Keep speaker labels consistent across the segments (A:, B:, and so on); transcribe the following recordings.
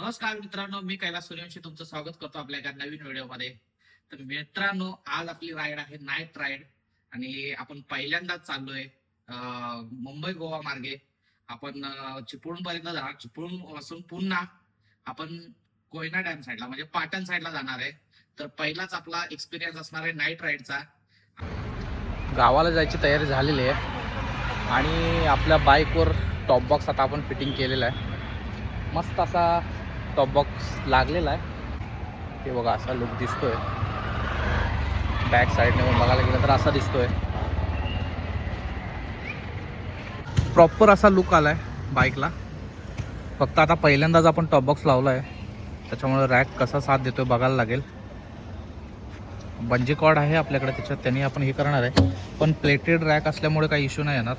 A: नमस्कार मित्रांनो, मी कैलास सूर्यवंशी तुमचं स्वागत करतो आपल्या एका नवीन व्हिडिओमध्ये. तर मित्रांनो, आज आपली राईड आहे नाईट राईड आणि आपण पहिल्यांदाच चाललोय मुंबई गोवा मार्गे. आपण चिपळूण पर्यंत जाणार. चिपळूण पासून पुन्हा आपण कोयना डॅम साईडला म्हणजे पाटण साईडला जाणार आहे. तर पहिलाच आपला एक्सपिरियन्स असणार आहे नाईट राईडचा.
B: गावाला जायची तयारी झालेली आहे आणि आपल्या बाईकवर टॉप बॉक्स आता आपण फिटिंग केलेला आहे. मस्त असा टॉप बॉक्स लागलेला आहे. ते बघा असा लुक दिसतोय. बॅक साईडने बघायला गेलं तर असा दिसतोय. प्रॉपर असा लुक आलाय बाईकला. फक्त आता पहिल्यांदाच आपण टॉप बॉक्स लावला आहे, त्याच्यामुळे रॅक कसा साथ देतोय बघायला लागेल. बंजी कॉर्ड आहे आपल्याकडे, त्याच्यात त्यांनी आपण हे करणार आहे. पण प्लेटेड रॅक असल्यामुळे काही इश्यू नाही येणार.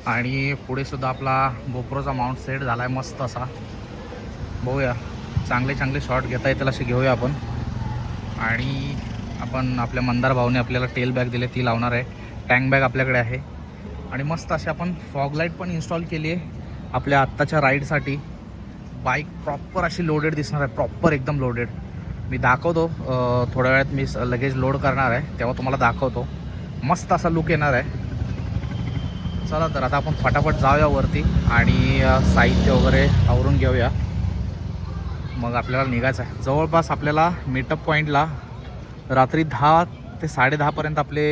B: आणि पुढे सुद्धा आपला गोप्रोचा माउंट सेट झाला आहे मस्त असा. बघूया, चांगले शॉट घेता येतील असे घेऊया आपण. आणि आपण आपल्या मंदार भाऊने आपल्याला टेल बॅग दिली, ती लावणार आहे. टँक बॅग आपल्याकडे आहे. आणि मस्त अशी आपण फॉग लाईट पण इन्स्टॉल केली आहे आपल्या आत्ताच्या राईडसाठी. बाईक प्रॉपर अशी लोडेड दिसणार आहे, प्रॉपर एकदम लोडेड. मी दाखवतो थोड्या वेळात. मी लगेच लोड करणार आहे तेव्हा तुम्हाला दाखवतो. मस्त असा लुक येणार आहे. चला तर आता आपण फटाफट जाऊया वरती आणि साहित्य वगैरे आवरून घेऊया. मग आपल्याला निघायचं आहे. जवळपास आपल्याला मीटअप पॉईंटला रात्री 10 ते 10:30पर्यंत आपले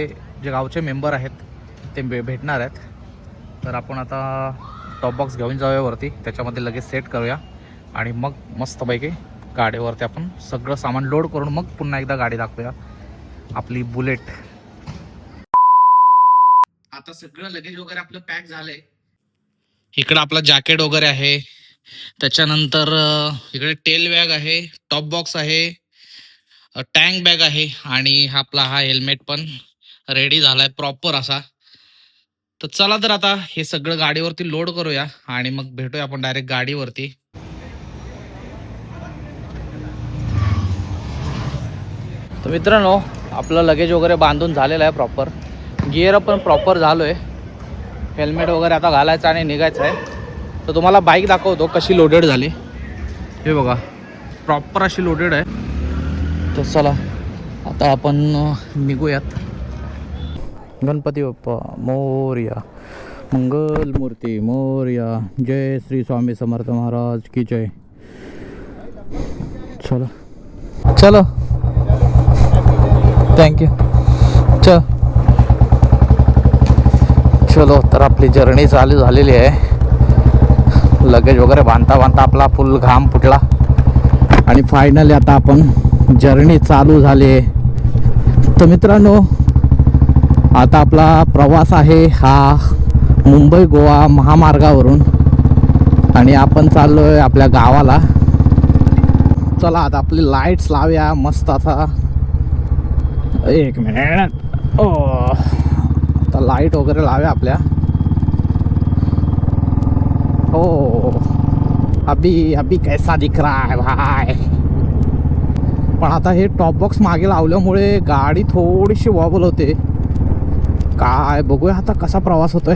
B: जे गावचे मेंबर आहेत ते भेटणार आहेत. तर आपण आता टॉप बॉक्स घेऊन जाऊया वरती, त्याच्यामध्ये लगेच सेट करूया आणि मग मस्तपैकी गाडीवरती आपण सगळं सामान लोड करून मग पुन्हा एकदा गाडी दाखवूया आपली बुलेट.
A: आता सगळं लगेज वगैरे आपलं पॅक झालंय. इकडं आपलं जॅकेट वगैरे आहे. त्याच्यानंतर इकडे टेल बॅग आहे, टॉप बॉक्स आहे, टँक बॅग आहे आणि आपला हा हेल्मेट पण रेडी झालाय प्रॉपर असा. तर चला तर आता हे सगळं गाडीवरती लोड करूया आणि मग भेटूया आपण डायरेक्ट गाडीवरती.
B: तर मित्रांनो, आपलं लगेज वगैरे बांधून झालेलं आहे प्रॉपर. गिअर पण प्रॉपर झालो आहे. हेल्मेट वगैरे आता घालायचं आणि निघायचं आहे. तर तुम्हाला बाईक दाखवतो कशी लोडेड झाली. हे बघा, प्रॉपर अशी लोडेड आहे. तर चला आता आपण निघूयात. गणपती बाप्पा मोरया, मंगल मूर्ती मोरया, जय श्री स्वामी समर्थ महाराज की जय. चलो चलो, थँक्यू. चलो तर आपली जर्नी चालू झालेली आहे. लगेज वगैरे बांधता बांधता आपला फुल घाम फुटला आणि फायनली आता आपण जर्नी चालू झाली आहे. तर मित्रांनो, आता आपला प्रवास आहे हा मुंबई गोवा महामार्गावरून आणि आपण चाललो आहे आपल्या गावाला. चला आता आपली लाईट्स लावूया मस्त असा. एक मिनिट. आता लाईट वगैरे लावूया आपल्या. ओ अभी कैसा दिख रहा है भाई. पण आता हे टॉप बॉक्स मागे लावल्यामुळे गाडी थोडीशी वॉबल होते. काय बघूया आता कसा प्रवास होतोय.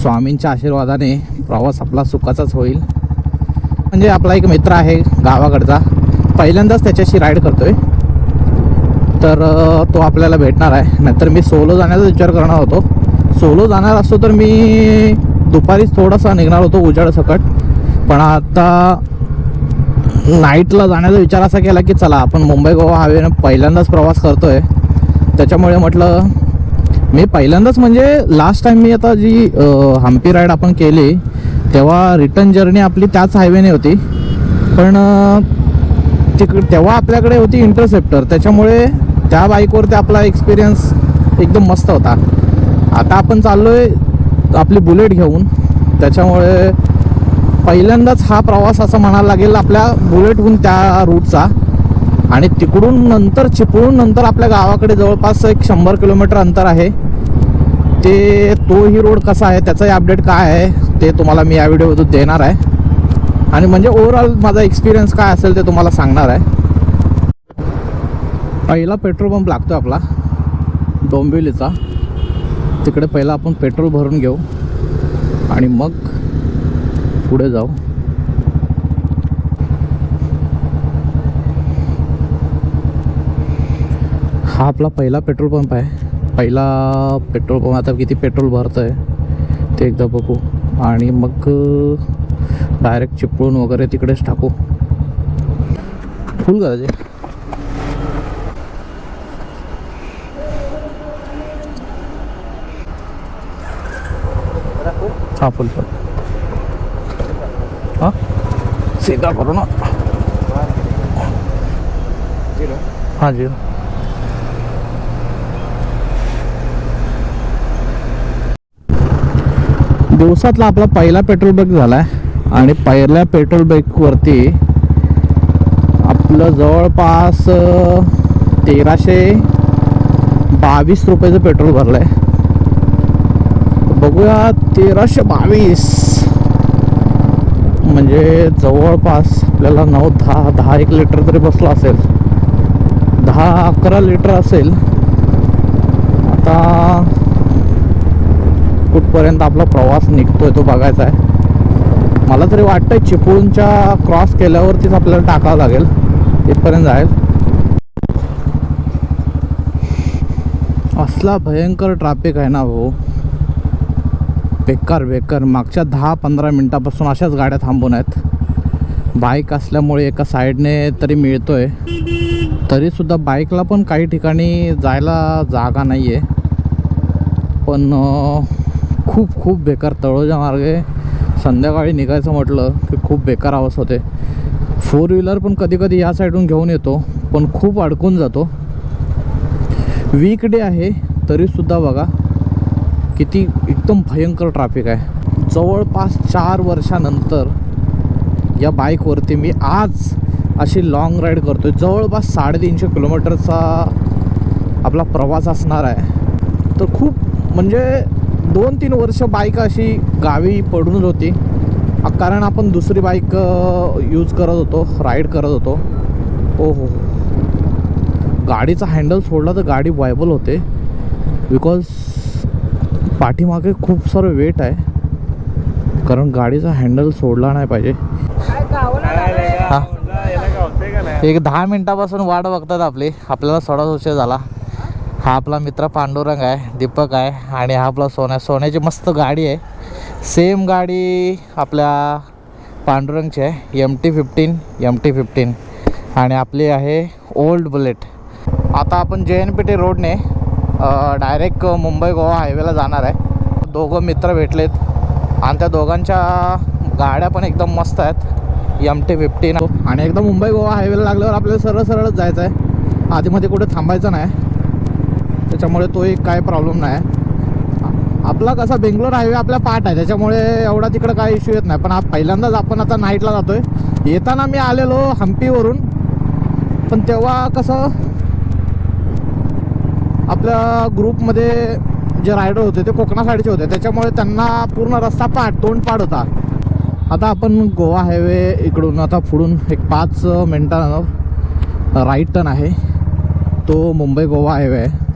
B: स्वामींच्या आशीर्वादाने प्रवास आपला सुखाचाच होईल. म्हणजे आपला एक मित्र आहे गावाकडचा, पहिल्यांदाच त्याच्याशी राईड करतोय. तर तो आपल्याला भेटणार आहे. नाहीतर मी सोलो जाण्याचा विचार करणार होतो. सोलो जाणार असतो तर मी दुपारीच थोडासा निघणार होतो उजाड सकट. पण आता नाईटला जाण्याचा विचार असा केला की चला आपण मुंबई गोवा हायवेने पहिल्यांदाच प्रवास करतोय. त्याच्यामुळे म्हटलं, मी पहिल्यांदाच म्हणजे लास्ट टाईम मी आता जी हम्पी राईड आपण केली तेव्हा रिटर्न जर्नी आपली त्याच हायवेने होती. पण तेव्हा आपल्याकडे होती इंटरसेप्टर, त्याच्यामुळे त्या बाईकवरती आपला एक्सपिरियन्स एकदम मस्त होता. आता आपण चाललो आहे आपली बुलेट घेऊन, त्याच्यामुळे पहिल्यांदाच हा प्रवास असा म्हणायला लागेल आपल्या बुलेटहून त्या रूटचा. आणि तिकडून नंतर चिपळूण नंतर आपल्या गावाकडे जवळपास एक 100 किलोमीटर अंतर आहे. ते तोही रोड कसा आहे त्याचाही अपडेट काय आहे ते तुम्हाला मी या व्हिडिओमधून देणार आहे. आणि म्हणजे ओव्हरऑल माझा एक्सपिरियन्स काय असेल ते तुम्हाला सांगणार आहे. पहिला पेट्रोल पंप लागतो आपला डोंबिवलीचा. तिकडे पहिला आपण पेट्रोल भरून घेऊ आणि मग पुढे जाऊ. हा आपला पहिला पेट्रोल पंप आहे. पहिला पेट्रोल पंप. आता किती पेट्रोल भरतं आहे ते एकदा बघू आणि मग डायरेक्ट चिपळूण वगैरे तिकडेच टाकू. फुल करायचे. हां फुल फुल. हां सीधा करू ना. हां जी. दिवसातला आपला पहिला पेट्रोल बंक झाला आहे आणि पहिल्या पेट्रोल बंकवरती आपलं जवळपास 1322 रुपयाचं पेट्रोल भरलं आहे. बघूया 1322 म्हणजे जवळपास आपल्याला 9-10 लिटर तरी बसला असेल. 10-11 लिटर असेल. आता कुठपर्यंत आपला प्रवास निघतोय तो बघायचा आहे. मला तरी वाटतंय चिपळूणच्या क्रॉस केल्यावरतीच आपल्याला टाकावं लागेल. तिथपर्यंत जाईल. असला भयंकर ट्रॅफिक आहे ना भाऊ. बेकार बेकार. मागच्या 10-15 मिनटापासून अशाच गाड्या थांबून आहेत. बाईक असल्यामुळे एका साईडने तरी मिळतोय. तरीसुद्धा बाईकला पण काही ठिकाणी जायला जागा नाही आहे. पण खूप खूप बेकार. तळोजा मार्गे संध्याकाळी निघायचं म्हटलं की खूप बेकार अवस्था होते. 4 व्हीलर पण कधी कधी या साईडून घेऊन येतो पण खूप अडकून जातो. वीकडे आहे तरीसुद्धा बघा किती एकदम भयंकर ट्रॅफिक आहे. जवळपास 4 वर्षानंतर या बाईकवरती मी आज अशी लाँग राईड करतो आहे. जवळपास 350 किलोमीटरचा आपला प्रवास असणार आहे. तर खूप म्हणजे 2-3 वर्ष बाईक अशी गावी पडून होती कारण आपण दुसरी बाईक यूज करत होतो, राईड करत होतो. हो हो. गाडीचा हँडल सोडला तर गाडी वायबल होते बिकॉज पाठीमागे खूप सारं वेट आहे. कारण गाडीचा हँडल सोडला नाही पाहिजे. हां एक 10 मिनटापासून वाट बघतात आपली. आपल्याला थोडाच उशीर झाला. हा आपला मित्र पांडुरंग आहे, दीपक आहे आणि हा आपला सोन्या. सोन्याची मस्त गाडी आहे. सेम गाडी आपल्या पांडुरंगची आहे. MT-15 आणि आपली आहे ओल्ड बुलेट. आता आपण JNPT रोडने डायरेक्ट मुंबई गोवा हायवेला जाणार आहे. दोघं मित्र भेटलेत आणि त्या दोघांच्या गाड्या पण एकदम मस्त आहेत. MT-15 आणि एकदम मुंबई गोवा हायवेला लागल्यावर आपल्याला सरळच जायचं आहे. आधीमध्ये कुठे थांबायचं नाही. त्याच्यामुळे तो एक काय प्रॉब्लेम नाही. आपला कसा बेंगलोर हायवे आपल्या पाठ आहे त्याच्यामुळे एवढा तिकडं काय इश्यू येत नाही. पण पहिल्यांदाच आपण आता नाईटला जातो आहे. येताना मी आलेलो हम्पीवरून पण तेव्हा कसं आपल्या ग्रुपमध्ये जे रायडर होते ते कोकणा साईडचे होते त्याच्यामुळे त्यांना पूर्ण रस्ता तोंडपाठ होता. आता आपण गोवा हायवे इकडून आता पुढून एक 5 मिनटानं राईट टर्न आहे. तो मुंबई गोवा हायवे आहे.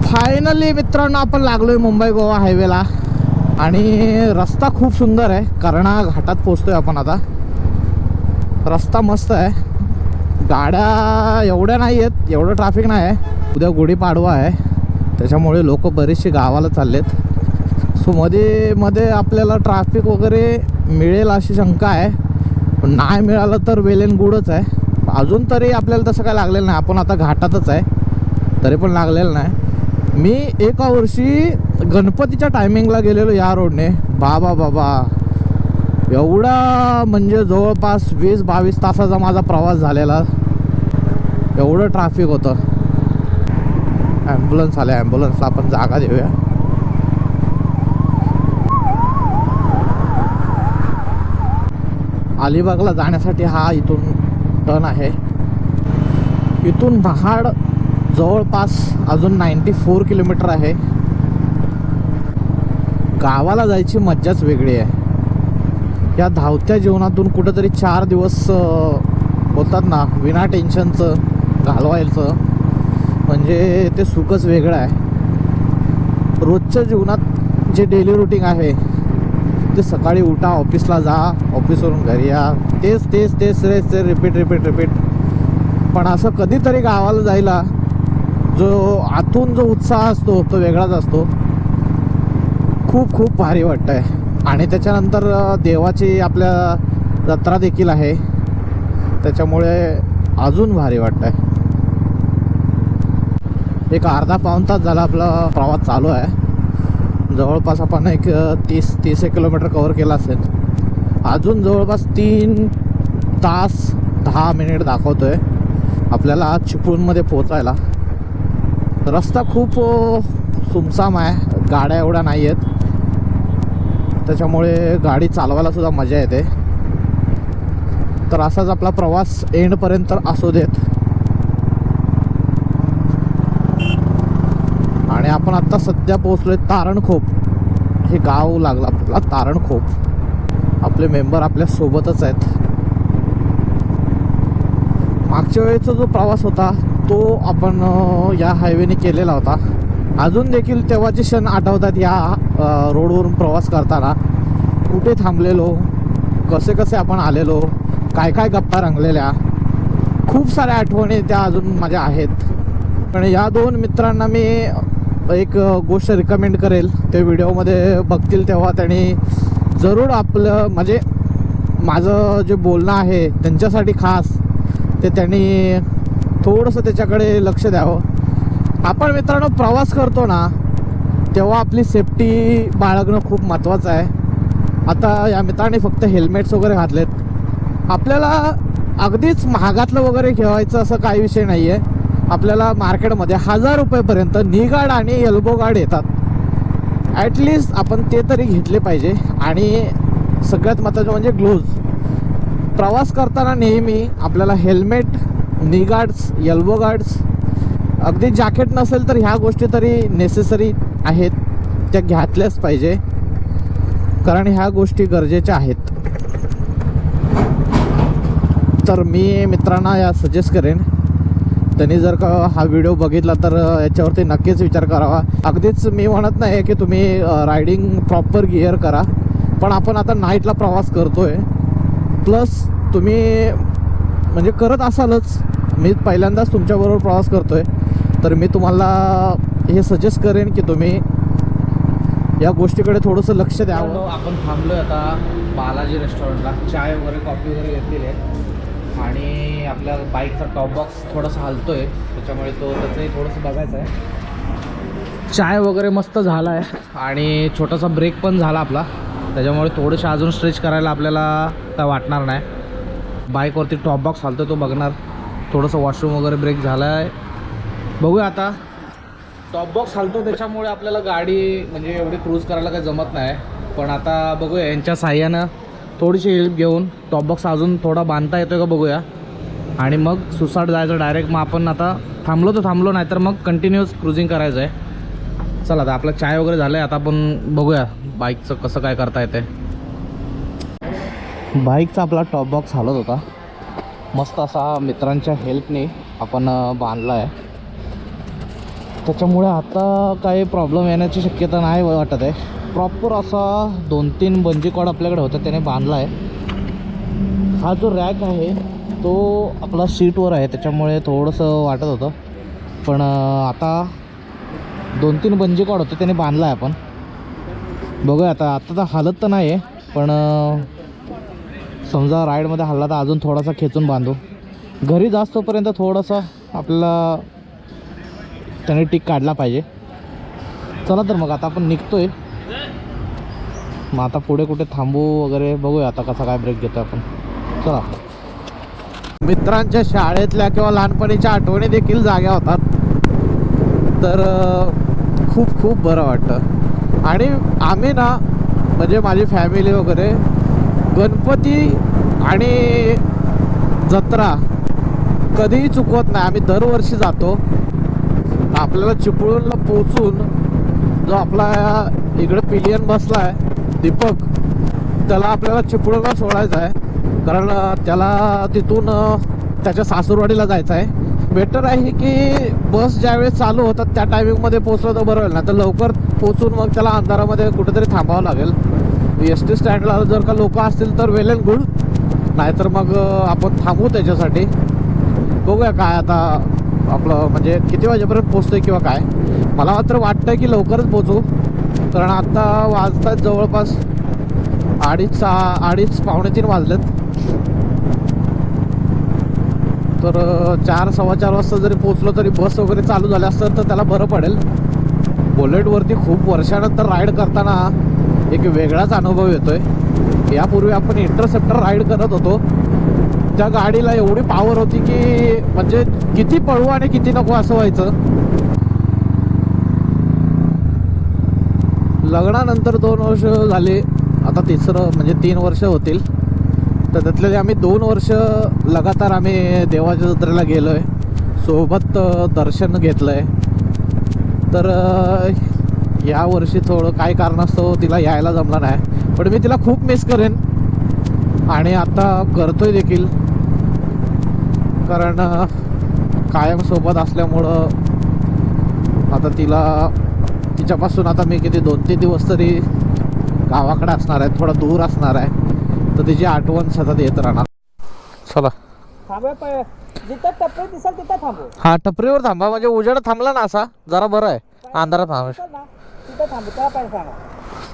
B: फायनली मित्रांनो आपण लागलोय मुंबई गोवा हायवेला आणि रस्ता खूप सुंदर आहे. कर्णा घाटात पोचतोय आपण आता. रस्ता मस्त आहे. गाड्या एवढ्या नाही आहेत, एवढं ट्रॅफिक नाही आहे. उद्या गुढीपाडवा आहे त्याच्यामुळे लोक बरेचसे गावाला चाललेत. सो मध्ये आपल्याला ट्रॅफिक वगैरे मिळेल अशी शंका आहे. पण नाही मिळालं तर वेल एंड गुडच आहे. अजून तरी आपल्याला तसं काय लागलेलं नाही. आपण आता घाटातच आहे तरी पण लागलेलं नाही. मी एका वर्षी गणपतीच्या टायमिंगला गेलेलो या रोडने. बाबा एवढा म्हणजे जवळपास 20-22 तासाचा माझा प्रवास झालेला. एवढं ट्रॅफिक होतं. ॲम्ब्युलन्स आले. ॲम्ब्युलन्सला आपण जागा देऊया. अलिबागला जाण्यासाठी हा इथून टर्न आहे. इथून महाड जवळपास अजून 94 किलोमीटर आहे. गावाला जायची मज्जाच वेगळी आहे. या धावत्या जीवनातून कुठंतरी 4 दिवस बोलतात ना विना टेन्शनचं घालवायचं म्हणजे ते सुखच वेगळं आहे. रोजच्या जीवनात जे डेली रुटीन आहे ते सकाळी उठा, ऑफिसला जा, ऑफिसवरून घरी या, तेच तेच तेच तेच ते रिपीट. पण असं कधीतरी गावाला जायला जो आतून जो उत्साह असतो तो वेगळाच असतो. खूप भारी वाटतं आहे. आणि त्याच्यानंतर देवाची आपल्या जत्रा देखील आहे, त्याच्यामुळे अजून भारी वाटतं आहे. एक अर्धा पाऊण तास झाला आपला प्रवास चालू आहे. जवळपास आपण एक 30 किलोमीटर कवर केला असेल. अजून जवळपास 3 तास 10 मिनिट दाखवतोय आपल्याला चिपळूणमध्ये पोचायला. रस्ता खूप सुमसाम आहे, गाड्या एवढ्या नाही आहेत, त्याच्यामुळे गाडी चालवायला सुद्धा मजा येते. तर असाच आपला प्रवास एंडपर्यंत असू देत. आणि आपण आत्ता सध्या पोहोचलोय तारणखोप. हे गाव लागलं आपल्याला तारणखोप. आपले मेंबर आपल्या सोबतच आहेत. मागच्या वेळेचा जो प्रवास होता तो आपण या हायवेने केलेला होता. अजून देखील तेव्हाचे क्षण आठवतात. या रोडवरून प्रवास करताना कुठे थांबलेलो, कसे आपण आलेलो, काय गप्पा रंगलेल्या, खूप साऱ्या आठवणी त्या अजून माझ्या आहेत. पण या 2 मित्रांना मी एक गोष्ट रिकमेंड करेल, ते व्हिडिओमध्ये बघतील तेव्हा त्यांनी जरूर आपलं म्हणजे माझं जे बोलणं आहे त्यांच्यासाठी खास ते त्यांनी थोडंसं त्याच्याकडे लक्ष द्यावं. आपण मित्रांनो प्रवास करतो ना तेव्हा आपली सेफ्टी बाळगणं खूप महत्त्वाचं आहे. आता या मित्रांनी फक्त हेल्मेट्स वगैरे घातलेत. आपल्याला अगदीच महागातलं वगैरे घेवायचं असं काही विषय नाही आहे. आपल्याला मार्केटमध्ये 1000 रुपयेपर्यंत नी गार्ड आणि एल्बो गार्ड येतात. ॲटलिस्ट आपण ते तरी घेतले पाहिजे. आणि सगळ्यात महत्त्वाचं म्हणजे ग्लोव्ज. प्रवास करताना नेहमी आपल्याला हेल्मेट, नी गार्ड्स, एल्बो गार्ड्स, अगदी जॅकेट नसेल तर ह्या गोष्टी तरी नेसेसरी आहेत, त्या घातल्याच पाहिजे, कारण ह्या गोष्टी गरजेच्या आहेत. तर मी मित्रांना या सजेस्ट करेन, त्यांनी जर का हा व्हिडिओ बघितला तर याच्यावरती नक्कीच विचार करावा. अगदीच मी म्हणत नाही की तुम्ही रायडिंग प्रॉपर गिअर करा, पण आपण आता नाईटला प्रवास करतोय, प्लस तुम्ही म्हणजे करत असालच, मी पहिल्यांदाच तुमच्याबरोबर प्रवास करतोय, तर मी तुम्हाला हे सजेस्ट करेन की तुम्ही या गोष्टीकडे थोडंसं लक्ष द्यावं. आपण थांबलोय आता बालाजी रेस्टॉरंटला. चाय वगैरे, कॉफी वगैरे घेतलेली आहे. आणि आपल्या बाईकचा टॉप बॉक्स थोडासा हलतोय, त्याच्यामुळे त्याचंही थोडंसं बघायचं आहे. चाय वगैरे मस्त झाला आहे आणि छोटासा ब्रेक पण झाला आपला, त्याच्यामुळे थोडंसं अजून स्ट्रेच करायला आपल्याला काय वाटणार नाही. बाईकवरती टॉप बॉक्स हलतोय तो बघणार. थोडंसं वॉशरूम वगैरे ब्रेक झाला आहे, बघूया आता. टॉप बॉक्स हलतो त्याच्यामुळे आपल्याला गाडी म्हणजे एवढी क्रूज करायला काही जमत नाही, पण आता बघूया यांच्या साह्यानं थोडीशी हेल्प घेऊन टॉप बॉक्स अजून थोडा बांधता येतो का बघूया. आणि मग सुसाट जायचं डायरेक्ट. मग आपण आता थांबलो तर थांबलो, नाही तर मग कंटिन्युअस क्रुझिंग करायचं आहे. चला आता आपलं चाय वगैरे झालं आहे, आता आपण बघूया बाईकचं कसं काय करता येते. बाईकचा आपला टॉप बॉक्स हलत होता, मस्त असा मित्रांच्या हेल्पने आपण बांधला आहे, त्याच्यामुळे आता काही प्रॉब्लेम येण्याची शक्यता नाही वाटत आहे. प्रॉपर असा 2-3 बंजी कॉर्ड आपल्याकडे होता त्याने बांधला आहे. हा जो रॅक आहे तो आपला सीटवर आहे, त्याच्यामुळे थोडंसं वाटत होतं, पण आता 2-3 बंजी कॉर्ड होते त्याने बांधला आहे आपण. बघूया आता तर हालत तर नाही आहे, पण समजा राईडमध्ये हल्ला तर अजून थोडासा खेचून बांधू. घरी जास्तोपर्यंत थोडंसं आपल्याला त्याने टिक काढला पाहिजे. चला तर मग आता आपण निघतोय. मग आता पुढे कुठे थांबू वगैरे बघूया आता कसा काय ब्रेक घेतो आपण. चला. मित्रांच्या शाळेतल्या किंवा लहानपणीच्या आठवणी देखील जाग्या होतात, तर खूप बरं वाटतं. आणि आम्ही ना म्हणजे माझी फॅमिली वगैरे गणपती आणि जत्रा कधीही चुकवत नाही. आम्ही दरवर्षी जातो. आपल्याला चिपळूणला पोचून जो आपला इकडे पिलियन बसला आहे दीपक, त्याला आपल्याला चिपळूणला सोडायचं आहे, कारण त्याला तिथून त्याच्या सासूरवाडीला जायचं आहे. बेटर आहे की बस ज्यावेळेस चालू होतात त्या टायमिंगमध्ये पोचलं तर बरं होईल, ना तर लवकर पोचून मग त्याला अंधारामध्ये कुठेतरी थांबावं लागेल. एस टी स्टँडला जर का लोक असतील तर वेल अँड गुड, नाहीतर मग आपण थांबू त्याच्यासाठी. बघूया काय आता आपलं म्हणजे किती वाजेपर्यंत पोचतोय किंवा काय. मला मात्र वाटतं की लवकरच पोचू, कारण आता वाजतात जवळपास 2:30 पावणे 3 वाजलेत. तर 4 सव्वा 4 वाजता जरी पोचलो तरी बस वगैरे चालू झाल्या असतं तर त्याला बरं पडेल. बुलेटवरती खूप वर्षानंतर राईड करताना एक वेगळाच अनुभव येतोय. यापूर्वी आपण इंटरसेप्टर राईड करत होतो, त्या गाडीला एवढी पॉवर होती की म्हणजे किती पळवू आणि किती नको असं व्हायचं. लग्नानंतर 2 वर्ष झाले, आता तिसरं म्हणजे 3 वर्ष होतील. तर त्यातले आम्ही 2 वर्ष लगातार आम्ही देवाच्या जत्रेला गेलो आहे, सोबत दर्शन घेतलं आहे. तर यावर्षी थोडं काय कारणास्तव तिला यायला जमलं नाही, पण मी तिला खूप मिस करेन आणि आता करतोय देखील, कारण कायम सोबत असल्यामुळं आता तिच्यापासून आता मी किती 2-3 दिवस तरी गावाकडे असणार आहे, थोडा दूर असणार आहे. तर तिची आठवण सतत येत राहणार. चला
C: जिथं टपरी दिसेल तिथं थांबू.
B: हा, टपरीवर थांबा म्हणजे उजेड थांबला ना असा जरा बरं आहे, अंधारात थांबा.
C: दिसेल ना तिथं थांबू, त्या पाहिजे सांगा.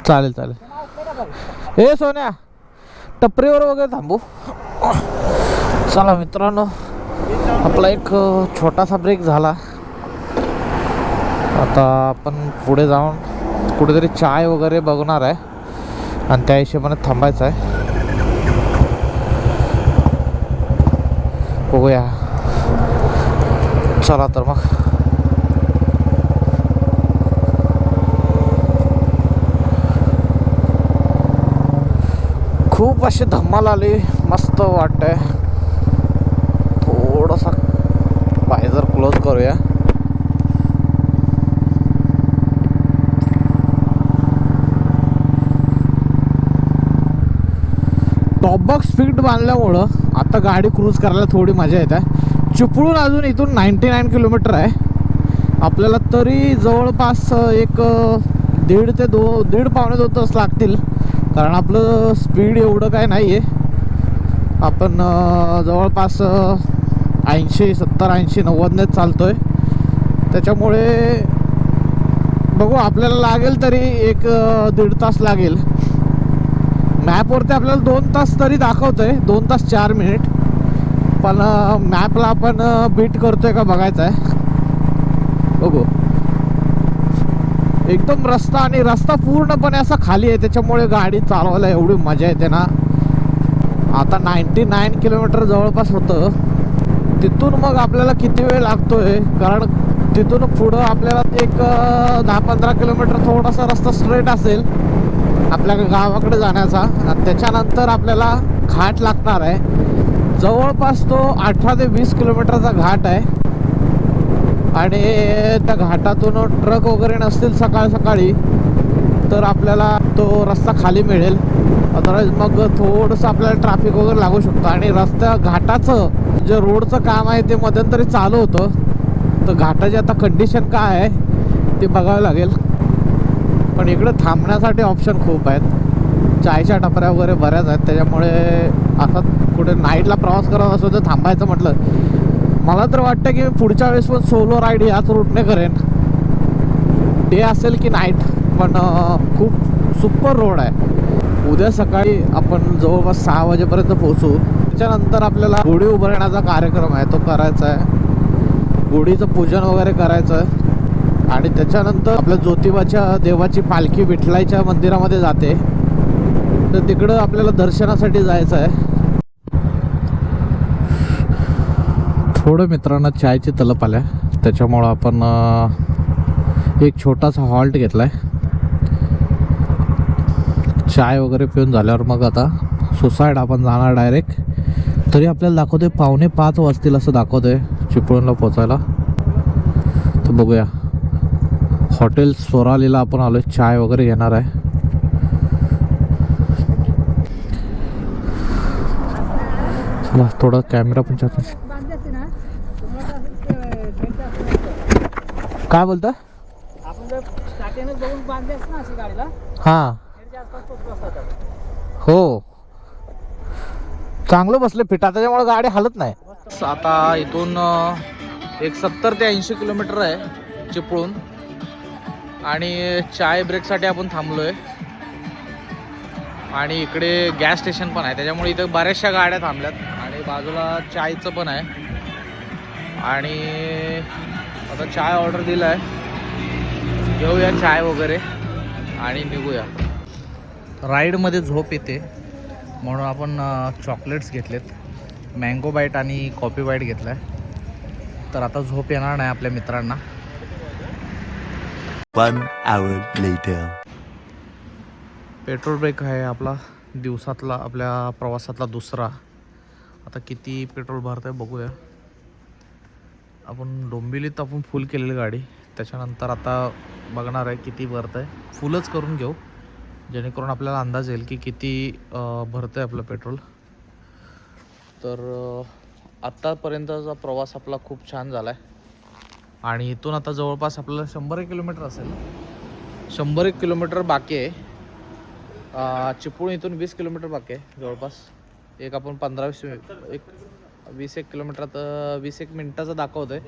B: चालेल चालेल.
C: नाव असलं का बघ.
B: हे सोन्या, टपरीवर वगैरे थांबू. चला मित्रांनो, आपला एक छोटासा ब्रेक झाला. आता आपण पुढे जाऊन कुठेतरी चाय वगैरे बघणार आहे आणि त्या हिशोबाने थांबायचं आहे. बघूया, चला तर मग. खूप अशी धम्माल आली, मस्त वाटतंय. थोडासा बाहेर क्लोज करूया. टॉप बॉक्स फिट बांधल्यामुळं आता गाडी क्रूज करायला थोडी मजा येते. चिपळूण अजून इथून 99 किलोमीटर आहे. आपल्याला तरी जवळपास एक 1.5 ते 1.5 तास लागतील, कारण आपलं स्पीड एवढं काय नाही आहे. आपण जवळपास 80, 70, 80, 90 चालतो आहे. त्याच्यामुळे बघू, आपल्याला लागेल तरी 1-1.5 तास लागेल. मॅपवरती आपल्याला 2 तास तरी दाखवतो आहे, 2 तास 4 मिनिट. पण मॅपला आपण बीट करतोय का बघायचं आहे. बघू, एकदम रस्ता पूर्णपणे असा खाली आहे, त्याच्यामुळे गाडी चालवायला एवढी मजा येते ना. आता 99 किलोमीटर जवळपास होतं. तिथून मग आपल्याला किती वेळ लागतोय, कारण तिथून पुढं आपल्याला एक 10-15 किलोमीटर थोडासा रस्ता स्ट्रेट असेल आपल्या गावाकडे जाण्याचा, आणि त्याच्यानंतर आपल्याला घाट लागणार आहे. जवळपास तो 18 ते 20 किलोमीटरचा घाट आहे. आणि त्या घाटातून ट्रक वगैरे नसतील सकाळी तर आपल्याला तो रस्ता खाली मिळेल. अदरवाईज मग थोडंसं आपल्याला ट्रॅफिक वगैरे लागू शकतं. आणि रस्त्या घाटाचं जे रोडचं काम आहे ते मध्यंतरी चालू होतं, तर घाटाची आता कंडिशन काय आहे ते बघावं लागेल. पण इकडे थांबण्यासाठी ऑप्शन खूप आहेत, चायच्या टपऱ्या वगैरे बऱ्याच आहेत. त्याच्यामुळे आता कुठे नाईटला प्रवास करत असो तर थांबायचं म्हटलं, मला तर वाटतं की मी पुढच्या वेळेस पण सोलो राईड याच रूटने करेन, डे असेल की नाईट. पण खूप सुपर रोड आहे. उद्या सकाळी आपण जवळपास 6 वाजेपर्यंत पोहोचू. त्याच्यानंतर आपल्याला गुढी उभारण्याचा कार्यक्रम आहे, तो करायचा आहे. गुढीचं पूजन वगैरे करायचं आहे. आणि त्याच्यानंतर आपल्या ज्योतिबाच्या देवाची पालखी विठ्ठलाच्या मंदिरामध्ये जाते, तर तिकडं आपल्याला दर्शनासाठी जायचं आहे. थोडं मित्रांना चायची तलप आल्या, त्याच्यामुळं आपण एक छोटासा हॉल्ट घेतला आहे. चाय वगैरे पिऊन झाल्यावर मग आता सुसाईड आपण जाणार डायरेक्ट. तरी आपल्याला दाखवतोय 4:45 वाजतील असं दाखवतोय चिपळूणला पोचायला. तर बघूया, हॉटेल सोरालीला आपण आलोय, चाय वगैरे घेणार आहे. चला थोडा कॅमेरा पण चालतो. काय बोलता?
C: आपण जर स्टार्टिंगच बघून बांधले असते ना अशी गाडीला,
B: हां,
C: आसपास पोहोचलो असता त्यावर.
B: हो, चांगलं बसलं फिटा, त्याच्यामुळे गाडी हलत नाही. आता इथून एक 70 ते 80 किलोमीटर आहे चिपळूण. आणि चाय ब्रेकसाठी आपण थांबलोय. आणि इकडे गॅस स्टेशन पण आहे, त्याच्यामुळे इथं बऱ्याचशा गाड्या थांबल्यात. आणि बाजूला चायचं पण आहे. आणि आता चाय ऑर्डर दिला आहे, घेऊया चाय वगैरे आणि निघूया. राईडमध्ये झोप येते म्हणून आपण चॉकलेट्स घेतलेत, मँगो बाईट आणि कॉफी बाईट घेतला आहे. तर आता झोप येणार नाही आपल्या मित्रांना.
D: 1 hour later.
B: पेट्रोल ब्रेक आहे आपला दिवसातला, आपल्या प्रवासातला दुसरा. आता किती पेट्रोल भरत आहे बघूया. आपण डोंबिवलीत आपण फुल केलेली गाडी, त्याच्यानंतर आता बघणार आहे किती भरत आहे. फुलच करून घेऊ जेणेकरून आपल्याला अंदाज येईल की किती भरतं आहे आपलं पेट्रोल. तर आत्तापर्यंतचा प्रवास आपला खूप छान झाला आहे. आणि इथून आता जवळपास आपल्याला 100 किलोमीटर असेल, 100 किलोमीटर बाकी आहे. चिपळूण इथून 20 किलोमीटर बाकी आहे जवळपास. एक आपण 20 किलोमीटरात 20 मिनिटाचं दाखवतं आहे.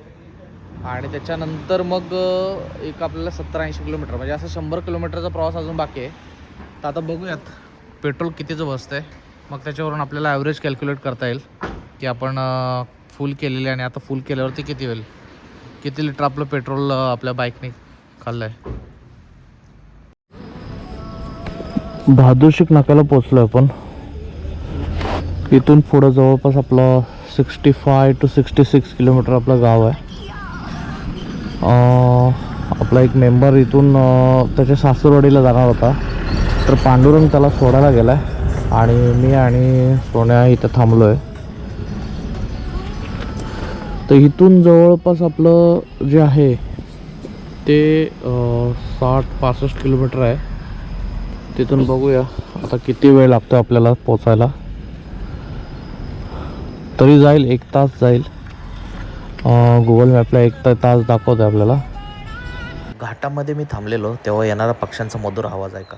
B: आणि त्याच्यानंतर मग एक आपल्याला 70-80 किलोमीटर, म्हणजे असं 100 किलोमीटरचा प्रवास अजून बाकी आहे. तर आता बघूयात पेट्रोल कितीचं बसतं आहे, मग त्याच्यावरून आपल्याला ॲव्हरेज कॅल्क्युलेट करता येईल की आपण फुल केलेले आणि आता फुल केल्यावरती किती होईल, किती लिटर आपलं पेट्रोल आपल्या बाईकने खाल्लं आहे. भादुशिक नाक्याला पोचलो आपण. इथून पुढं जवळपास आपलं 65 to 66 किलोमीटर आपलं गाव आहे. आपला एक मेंबर इथून त्याच्या सासूरवाडीला जाणार होता, तर पांडुरंग त्याला सोडायला गेला आहे. आणि मी आणि सोन्या इथं थांबलो आहे. तर इथून जवळपास आपलं जे आहे ते 60-65 किलोमीटर आहे. तिथून बघूया आता किती वेळ लागतो आपल्याला पोचायला. तरी जाईल 1 तास जाईल. गुगल मॅपला 1 तास दाखवतो आहे आपल्याला.
E: घाटामध्ये मी थांबलेलो तेव्हा येणारा पक्ष्यांचा मधुर आवाज ऐका.